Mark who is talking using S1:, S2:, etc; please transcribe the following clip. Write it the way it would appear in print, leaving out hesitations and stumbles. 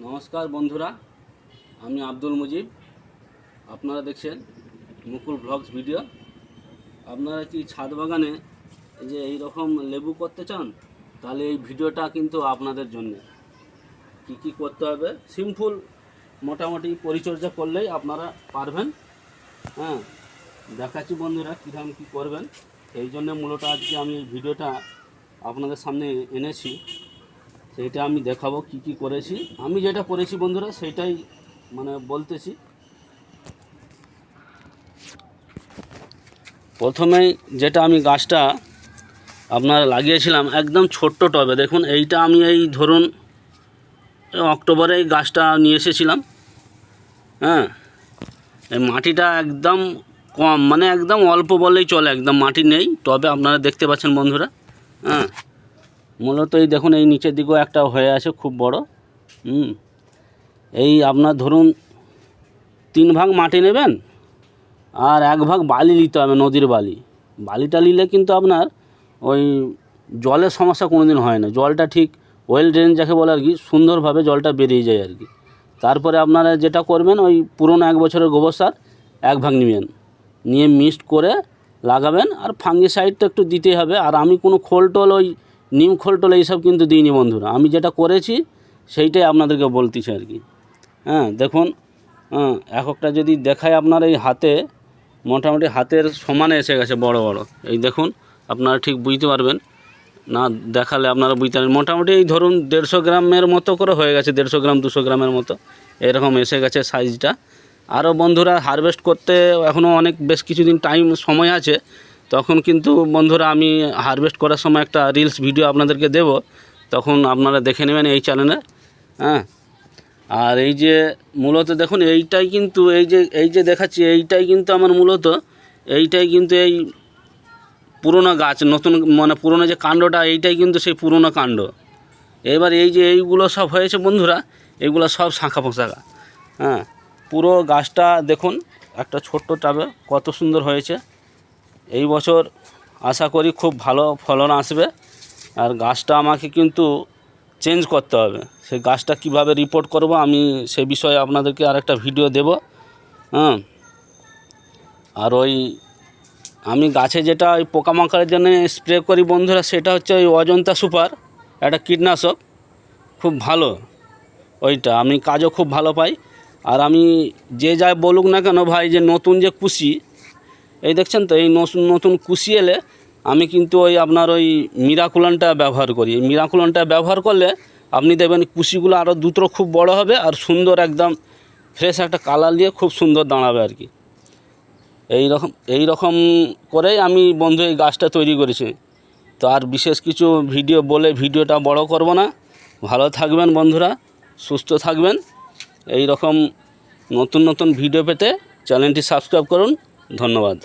S1: নমস্কার বন্ধুরা, আমি আব্দুল মুজিব। আপনারা দেখছেন মুকুল ব্লগস ভিডিও। আপনারা কি ছাদ বাগানে যে এই রকম লেবু করতে চান, তাহলে এই ভিডিওটা কিন্তু আপনাদের জন্য। কি করতে হবে, সিম্পল মোটামুটি পরিচর্যা করলেই আপনারা পারবেন। হ্যাঁ, দেখাচ্ছি বন্ধুরা কীরকম কী করবেন। এই জন্য মূলত আজকে আমি এই ভিডিওটা আপনাদের সামনে এনেছি। সেইটা আমি দেখাবো কি করেছি। আমি যেটা করেছি বন্ধুরা সেইটাই বলতেছি। প্রথমেই যেটা আমি গাছটা আপনার লাগিয়েছিলাম একদম ছোট্ট টবে। দেখুন এইটা আমি এই ধরুন অক্টোবরে এই গাছটা নিয়ে এসেছিলাম। হ্যাঁ, এই মাটিটা একদম কম, একদম অল্প বললেই চলে, একদম মাটি নেই টবে। আপনারা দেখতে পাচ্ছেন বন্ধুরা। হ্যাঁ, মূলত এই দেখুন এই নিচের দিকেও একটা হয়ে আছে খুব বড়। এই আপনার ধরুন 3 ভাগ মাটি নেবেন আর 1 ভাগ বালি নিতে হবে, নদীর বালি। বালিটা নিলে কিন্তু আপনার ওই জলের সমস্যা কোনো দিন হয় না। জলটা ঠিক ওয়েল ড্রেন যাকে বলে আর কি, সুন্দরভাবে জলটা বেরিয়ে যায় আর কি। তারপরে আপনারা যেটা করবেন, ওই পুরনো 1 বছরের গোবর সার 1 ভাগ নেবেন, নিয়ে মিক্সড করে লাগাবেন। আর ফাঙ্গিসাইড তো একটু দিতেই হবে। আর আমি কোনো খোল টোল, ওই নিম খোল টোল এইসব কিন্তু দিইনি বন্ধুরা। আমি যেটা করেছি সেইটাই আপনাদেরকে বলতেছি আর কি। হ্যাঁ, দেখুন একটা যদি দেখায় আপনার এই হাতে, মোটামুটি হাতের সমানে এসে গেছে বড় বড়। এই দেখুন, আপনারা ঠিক বুঝতে পারবেন না, দেখালে আপনারা বুঝতে পারবেন। মোটামুটি এই ধরুন 150 গ্রামের মতো করে হয়ে গেছে, 150 গ্রাম 200 গ্রামের মতো এরকম এসে গেছে সাইজটা। আরও বন্ধুরা হারভেস্ট করতে এখনও বেশ কিছুদিন সময় আছে। তখন কিন্তু বন্ধুরা আমি হারভেস্ট করার সময় একটা রিলস ভিডিও আপনাদেরকে দেব, তখন আপনারা দেখে নেবেন এই চ্যানেলে। হ্যাঁ, আর এই যে মূলত দেখুন এইটাই কিন্তু এই যে দেখাচ্ছি, এইটাই কিন্তু আমার মূলত এইটাই কিন্তু এই পুরোনো গাছ, নতুন পুরোনো যে কাণ্ডটা, এইটাই কিন্তু সেই পুরোনো কাণ্ড। এবার এই যে এইগুলো সব হয়েছে বন্ধুরা, এইগুলো সব শাখা পোশাকা। হ্যাঁ, পুরো গাছটা দেখুন একটা ছোট্ট টবে কত সুন্দর হয়েছে। এই বছর আশা করি খুব ভালো ফলন আসবে। আর গাছটা আমাকে কিন্তু চেঞ্জ করতে হবে। সেই গাছটা কিভাবে রিপোর্ট করব আমি সে বিষয়ে আপনাদেরকে আরেকটা ভিডিও দেব। হ্যাঁ, আর ওই আমি গাছে যেটা ওই পোকামাকড়ের জন্য স্প্রে করি বন্ধুরা, সেটা হচ্ছে ওই অজন্তা সুপার, একটা কীটনাশক, খুব ভালো ওইটা। আমি কাজও খুব ভালো পাই। আর আমি যে যাই বলুক না কেন ভাই, যে নতুন যে কুশি এই দেখছেন তো, এই নতুন কুশি এলে আমি কিন্তু ওই আপনার ওই মিরাকুলনটা ব্যবহার করি। এই মিরাকুলনটা ব্যবহার করলে আপনি দেখবেন কুশিগুলো আরও দ্রুত খুব বড় হবে আর সুন্দর একদম ফ্রেশ একটা কালার দিয়ে খুব সুন্দর দাঁড়াবে আর কি। এই রকম করেই আমি বন্ধু এই গাছটা তৈরি করেছি। তো আর বিশেষ কিছু ভিডিও বলে ভিডিওটা বড় করব না। ভালো থাকবেন বন্ধুরা, সুস্থ থাকবেন। এই রকম নতুন ভিডিও পেতে চ্যানেলটি সাবস্ক্রাইব করুন। ধন্যবাদ।